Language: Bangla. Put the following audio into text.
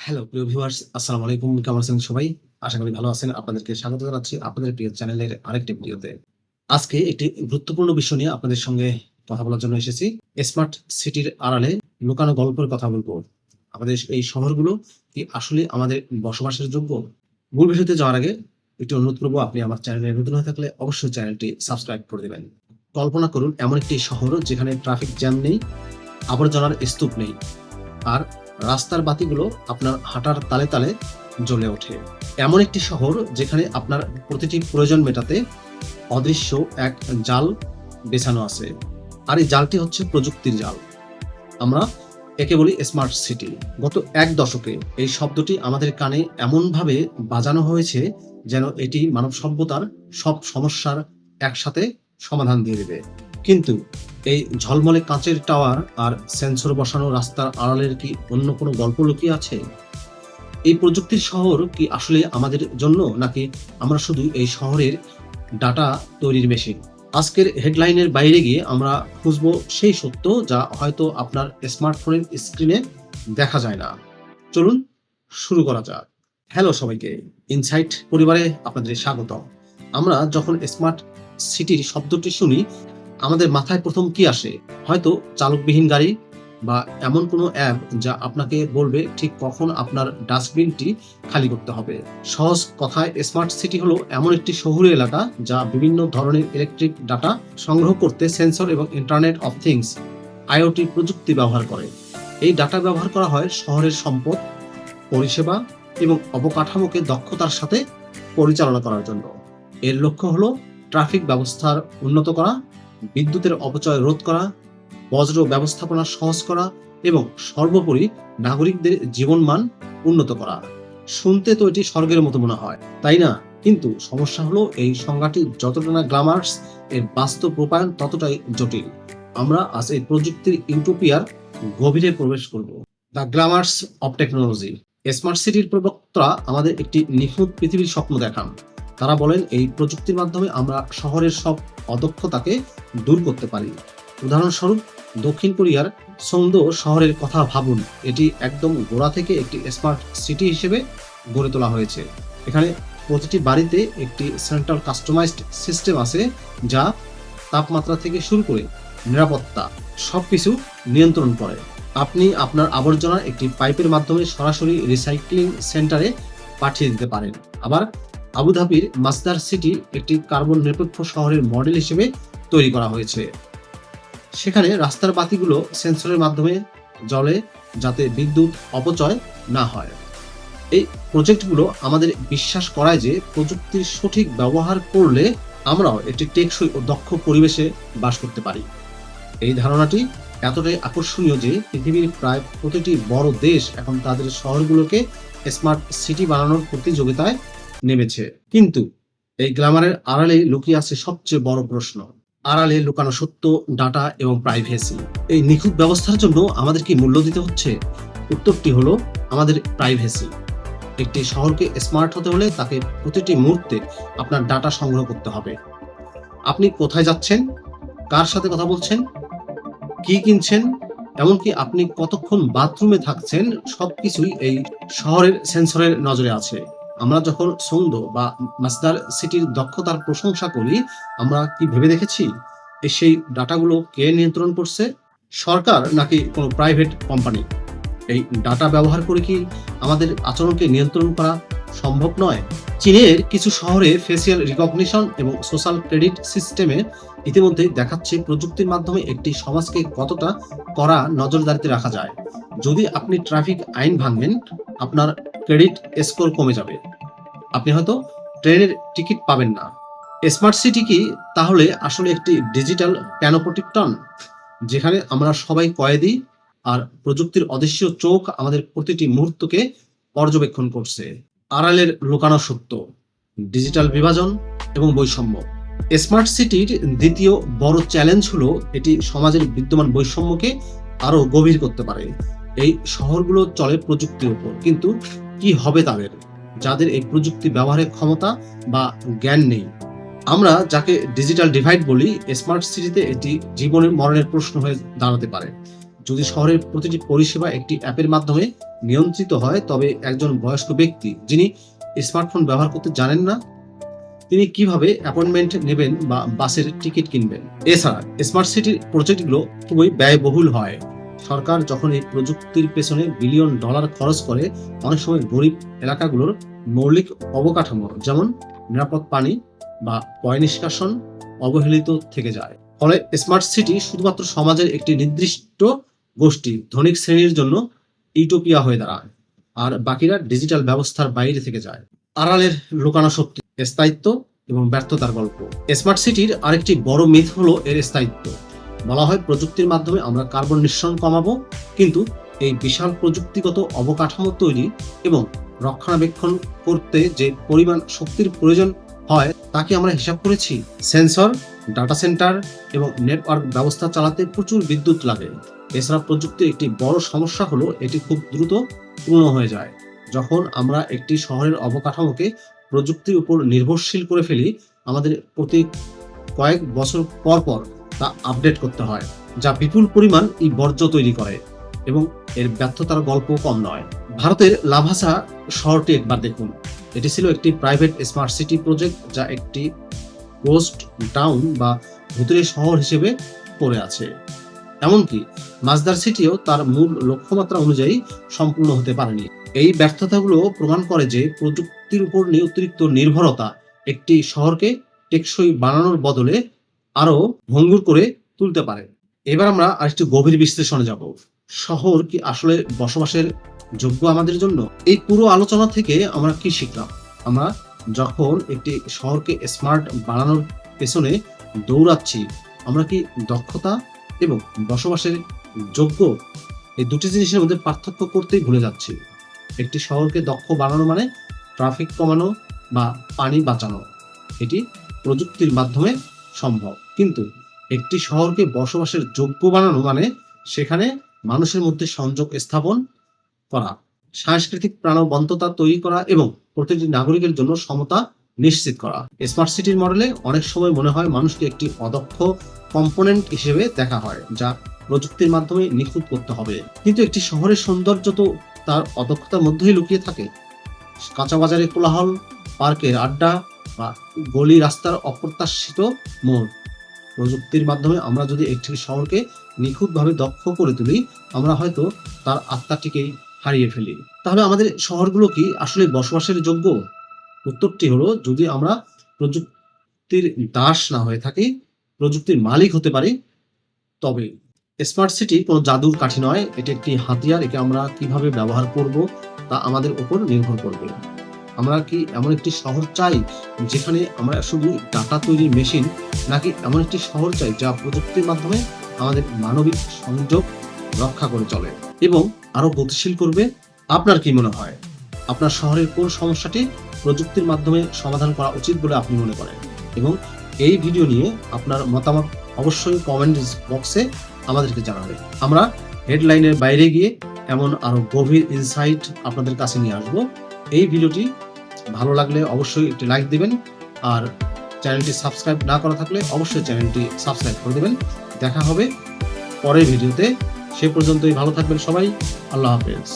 হ্যালো প্রিয় ভিউয়ার্স, আসসালামু আলাইকুম। কেমন আছেন সবাই? আশা করি ভালো আছেন। আপনাদেরকে স্বাগত জানাচ্ছি আপনাদের প্রিয় চ্যানেলের আরেকটি ভিডিওতে। আজকে একটি গুরুত্বপূর্ণ বিষয় নিয়ে আপনাদের সঙ্গে কথা বলার জন্য এসেছি। স্মার্ট সিটির আড়ালে লুকানো গল্পের কথা বলবো। আমাদের এই শহরগুলো কি আসলে আমাদের বসবাসের যোগ্য? মূল বিষয়তে যাওয়ার আগে একটি অনুরোধ করব, আপনি আমার চ্যানেলে নতুন হয়ে থাকলে অবশ্যই চ্যানেলটি সাবস্ক্রাইব করে দেবেন। কল্পনা করুন এমন একটি শহর যেখানে ট্রাফিক জ্যাম নেই, আবর্জনার স্তূপ নেই, আর রাস্তার বাতিগুলো আপনার হাঁটার তালে তালে জ্বলে ওঠে। এমন একটি শহর যেখানে আপনার প্রতিটি প্রয়োজন মেটাতে অদৃশ্য এক জাল বেছানো আছে, আর এই জালটি হচ্ছে প্রযুক্তির জাল। আমরা একে বলি স্মার্ট সিটি। গত এক দশকে এই শব্দটি আমাদের কানে এমনভাবে বাজানো হয়েছে যেন এটি মানব সভ্যতার সব সমস্যার একসাথে সমাধান দিয়ে দেবে। কিন্তু এই ঝলমলে কাঁচের টাওয়ার আর সেন্সর বসানো রাস্তার আড়ালের কি অন্য কোনো গল্প লুকিয়ে আছে? এই প্রযুক্তির শহর কি আসলে আমাদের জন্য, নাকি আমরা শুধু এই শহরের ডাটা তৈরির মেশিন? আজকের হেডলাইনের বাইরে গিয়ে আমরা খুঁজবো সেই সত্য যা হয়তো আপনার স্মার্টফোনের স্ক্রিনে দেখা যায় না। চলুন শুরু করা যাক। হ্যালো সবাইকে, ইনসাইট পরিবারে আপনাদের স্বাগত। আমরা যখন স্মার্ট সিটির শব্দটি শুনি, আমাদের মাথায় প্রথম কি আসে? হয়তো চালকবিহীন গাড়ি বা এমন কোনো অ্যাপ যা আপনাকে বলবে ঠিক কখন আপনার ডাস্টবিনটি খালি করতে হবে। সহজ কথায়, স্মার্ট সিটি হলো এমন একটি শহুরে এলাকা যা বিভিন্ন ধরনের ইলেকট্রিক ডাটা সংগ্রহ করতে সেন্সর এবং ইন্টারনেট অফ থিংস আইওটি প্রযুক্তি ব্যবহার করে। এই ডাটা ব্যবহার করা হয় শহরের সম্পদ, পরিষেবা এবং অবকাঠামোকে দক্ষতার সাথে পরিচালনা করার জন্য। এর লক্ষ্য হলো ট্রাফিক ব্যবস্থার উন্নত করা, বিদ্যুতের অপচয় রোধ করা, বজ্র ব্যবস্থাপনা সহজ করা এবং সর্বোপরি নাগরিকদের জীবনমান উন্নত করা। শুনতে তো এটি স্বর্গের মতো মনে হয়, তাই না? কিন্তু সমস্যা হলো এই সংজ্ঞাটি যতটা না গ্ল্যামারাস, এর বাস্তব রূপায়ণ ততটাই জটিল। আমরা আজ এই প্রযুক্তির ইউটোপিয়ার গভীরে প্রবেশ করব। The glamours of technology. Smart সিটির প্রবক্তারা আমাদের একটি নিখুঁত পৃথিবীর স্বপ্ন দেখান। তারা বলেন এই প্রযুক্তির মাধ্যমে আমরা শহরের সব অদক্ষতাকে দূর করতে পারি। উদাহরণস্বরূপ, দক্ষিণ কোরিয়ার সোংদো শহরের কথা ভাবুন। এটি একদম গোড়া থেকে একটি স্মার্ট সিটি হিসেবে গড়ে তোলা হয়েছে। এখানে প্রতিটি বাড়িতে একটি সেন্ট্রাল কাস্টমাইজড সিস্টেম আছে যা তাপমাত্রা থেকে শুরু করে নিরাপত্তা সবকিছু নিয়ন্ত্রণ করে। আপনি আপনার আবর্জনা একটি পাইপের মাধ্যমে সরাসরি রিসাইক্লিং সেন্টারে পাঠিয়ে দিতে পারেন। আবার আবুধাবির মাসদার সিটি একটি কার্বন নিরপেক্ষ শহরের মডেল হিসেবে তৈরি করা হয়েছে। সেখানে রাস্তার বাতিগুলো সেন্সরের মাধ্যমে জ্বলে যাতে বিদ্যুৎ অপচয় না হয়। এই প্রজেক্টগুলো আমাদের বিশ্বাস করায় যে প্রযুক্তির সঠিক ব্যবহার করলে আমরাও একটি টেকসই ও দক্ষ পরিবেশে বাস করতে পারি। এই ধারণাটি এতটাই আকর্ষণীয় যে পৃথিবীর প্রায় প্রতিটি বড় দেশ এখন তাদের শহরগুলোকে স্মার্ট সিটি বানানোর প্রতিযোগিতায় নেমেছে। কিন্তু এই গ্ল্যামারের আড়ালে লুকিয়ে আছে সবচেয়ে বড় প্রশ্ন। আড়ালে লুকানো সত্য, ডাটা এবং প্রাইভেসি। এই নিখুঁত ব্যবস্থার জন্য আমাদের কি মূল্য দিতে হচ্ছে? উত্তরটি হলো আমাদের প্রাইভেসি। একটি শহরকে স্মার্ট হতে হলে তাকে প্রতিটি মুহূর্তে আপনার ডাটা সংগ্রহ করতে হবে। আপনি কোথায় যাচ্ছেন, কার সাথে কথা বলছেন, কি কিনছেন, এমনকি আপনি কতক্ষণ বাথরুমে থাকছেন, সবকিছুই এই শহরের সেন্সরের নজরে আছে। আমরা যখন সোংদো বা মাসদার সিটির দক্ষতার প্রশংসা করি, আমরা কি ভেবে দেখেছি সেই ডাটাগুলো কে নিয়ন্ত্রণ করছে? সরকার নাকি কোনো প্রাইভেট কোম্পানি? এই ডাটা ব্যবহার করে কি আমাদের আচরণকে নিয়ন্ত্রণ করা সম্ভব নয়? চীনের কিছু শহরে ফেসিয়াল রিকগনিশন এবং সোশ্যাল ক্রেডিট সিস্টেমে ইতিমধ্যে দেখাচ্ছে প্রযুক্তির মাধ্যমে একটি সমাজকে কতটা কড়া নজরদারিতে রাখা যায়। যদি আপনি ট্রাফিক আইন ভাঙেন, আপনার ক্রেডিট স্কোর কমে যাবে, আপনি হয়তো ট্রেনের টিকিট পাবেন না। স্মার্ট সিটি কি তাহলে আসলে একটি ডিজিটাল প্যানোপটিকটন, যেখানে আমরা সবাই কয়েদি আর প্রযুক্তির অদৃশ্য চোখ আমাদের প্রতিটি মুহূর্তকে পর্যবেক্ষণ করছে? আড়ালের লুকানো সত্য, ডিজিটাল বিভাজন এবং বৈষম্য। স্মার্ট সিটির দ্বিতীয় বড় চ্যালেঞ্জ হলো এটি সমাজের বিদ্যমান বৈষম্যকে আরো গভীর করতে পারে। এই শহরগুলো চলে প্রযুক্তির উপর, কিন্তু কি হবে তাদের, যাদের এই প্রযুক্তি ব্যবহারের ক্ষমতা বা জ্ঞান নেই? আমরা যাকে ডিজিটাল ডিভাইড বলি, স্মার্ট সিটিতে এটি জীবনের মরণের প্রশ্ন হয়ে দাঁড়াতে পারে। যদি শহরের প্রতিটি পরিষেবা একটি অ্যাপের মাধ্যমে নিয়ন্ত্রিত হয়, তবে একজন বয়স্ক ব্যক্তি যিনি স্মার্টফোন ব্যবহার করতে জানেন না, তিনি কিভাবে অ্যাপয়েন্টমেন্ট নেবেন বা বাসের টিকিট কিনবেন? এছাড়া স্মার্ট সিটির প্রজেক্টগুলো খুবই ব্যয়বহুল হয়। সরকার যখন এই প্রযুক্তির পেছনে বিলিয়ন ডলার খরচ করে, অনেক সময় গরিব এলাকাগুলোর মৌলিক অবকাঠামো যেমন নিরাপদ পানি বা পয় নিষ্কাশন অবহেলিত থেকে যায়। ফলে স্মার্ট সিটি শুধুমাত্র সমাজের একটি নির্দিষ্ট গোষ্ঠী, ধনিক শ্রেণীর জন্য ইউটোপিয়া হয়ে দাঁড়ায়, আর বাকিরা ডিজিটাল ব্যবস্থার বাইরে থেকে যায়। আড়ালের লুকানো শক্তি, স্থায়িত্ব এবং ব্যর্থতার গল্প। স্মার্ট সিটির আরেকটি বড় মিথ হলো এর স্থায়িত্ব। বলা হয় প্রযুক্তির মাধ্যমে আমরা কার্বন নিঃসরণ কমাবো, কিন্তু এই বিশাল প্রযুক্তিগত অবকাঠামো তৈরি এবং রক্ষণাবেক্ষণ করতে যে পরিমাণ শক্তির প্রয়োজন হয় তা কি আমরা হিসাব করেছি? সেন্সর, ডাটা সেন্টার এবং নেটওয়ার্ক ব্যবস্থা চালাতে প্রচুর বিদ্যুৎ লাগে। এছাড়া প্রযুক্তির একটি বড় সমস্যা হলো এটি খুব দ্রুত পূর্ণ হয়ে যায়। যখন আমরা একটি শহরের অবকাঠামোকে প্রযুক্তির উপর নির্ভরশীল করে ফেলি, আমাদের প্রতি কয়েক বছর পর পর তা আপডেট করতে হয়, যা বিপুল পরিমাণ বর্জ্য তৈরি করে এবং এর ব্যর্থতার গল্প কম নয়। ভারতের লাভাসা শহরটি একবার দেখুন। এটি ছিল একটি প্রাইভেট স্মার্ট সিটি প্রজেক্ট, যা একটি গোস্ট টাউন বা ভূতুড়ে শহর হিসেবে পড়ে আছে। এমনকি মাজদার সিটিও তার মূল লক্ষ্যমাত্রা অনুযায়ী সম্পূর্ণ হতে পারেনি। এই ব্যর্থতাগুলো প্রমাণ করে যে প্রযুক্তির উপর অতিরিক্ত নির্ভরতা একটি শহরকে টেকসই বানানোর বদলে আরো ভঙ্গুর করে তুলতে পারে। এবার আমরা আরেকটি গভীর বিশ্লেষণে যাব। শহর কি আসলে বসবাসের যোগ্য আমাদের জন্য? এই পুরো আলোচনা থেকে আমরা কি শিখলাম? আমরা যখন একটি শহরকে স্মার্ট বানানোর পেছনে দৌড়াচ্ছি, আমরা কি দক্ষতা এবং বসবাসের যোগ্য এই দুটি জিনিসের মধ্যে পার্থক্য করতেই ভুলে যাচ্ছি? একটি শহরকে দক্ষ বানানো মানে ট্রাফিক কমানো বা পানি বাঁচানো, এটি প্রযুক্তির মাধ্যমে সম্ভব। কিন্তু একটি শহরকে বসবাসের যোগ্য বানানো মানে সেখানে মানুষের মধ্যে সংযোগ স্থাপন করা, সাংস্কৃতিক প্রাণবন্ততা তৈরি করা এবং প্রতিটি নাগরিকের জন্য সমতা নিশ্চিত করা। স্মার্ট সিটির মডেলে অনেক সময় মনে হয় মানুষকে একটি অদক্ষ কম্পোনেন্ট হিসেবে দেখা হয়, যা প্রযুক্তির মাধ্যমে নিখুঁত করতে হবে। কিন্তু একটি শহরের সৌন্দর্য তো তার অদক্ষতার মধ্যেই লুকিয়ে থাকে। কাঁচা বাজারের কোলাহল, পার্কের আড্ডা বা গলি রাস্তার অপ্রত্যাশিত মোড়। প্রযুক্তির মাধ্যমে আমরা যদি একটি শহরকে নিখুঁতভাবে দক্ষ করে তুলি, আমরা হয়তো তার আত্মাটিকেই হারিয়ে ফেলি। তাহলে আমাদের শহরগুলো কি আসলে বসবাসের যোগ্য? উত্তরটি হলো, যদি আমরা প্রযুক্তির দাস না হয়ে থাকি, প্রযুক্তির মালিক হতে পারি, তবে। স্মার্ট সিটি কোনো জাদুর কাঠি নয়, এটি একটি হাতিয়ার। একে আমরা কিভাবে ব্যবহার করব তা আমাদের উপর নির্ভর করবে। আমরা কি এমন একটি শহর চাই যেখানে আমরা শুধু ডাটা তৈরির মেশিন, নাকি এমন একটি শহর চাই যা প্রযুক্তির মাধ্যমে আমাদের মানবিক সংযোগ রক্ষা করে চলে এবং আরো গতিশীল করবে? আপনার কি মনে হয়, আপনার শহরের কোন সমস্যাটি প্রযুক্তির মাধ্যমে সমাধান করা উচিত বলে আপনি মনে করেন? এবং এই ভিডিও নিয়ে আপনার মতামত অবশ্যই কমেন্ট বক্সে আমাদেরকে জানাবেন। আমরা হেডলাইনের বাইরে গিয়ে এমন আরো গভীর ইনসাইট আপনাদের কাছে নিয়ে আসবো। এই ভিডিওটি ভালো লাগলে অবশ্যই একটি লাইক দিবেন, আর চ্যানেলটি সাবস্ক্রাইব না করা থাকলে অবশ্যই চ্যানেলটি সাবস্ক্রাইব করে দেবেন। দেখা হবে পরের ভিডিওতে। সে পর্যন্তই ভালো থাকবেন সবাই। আল্লাহ হাফেজ।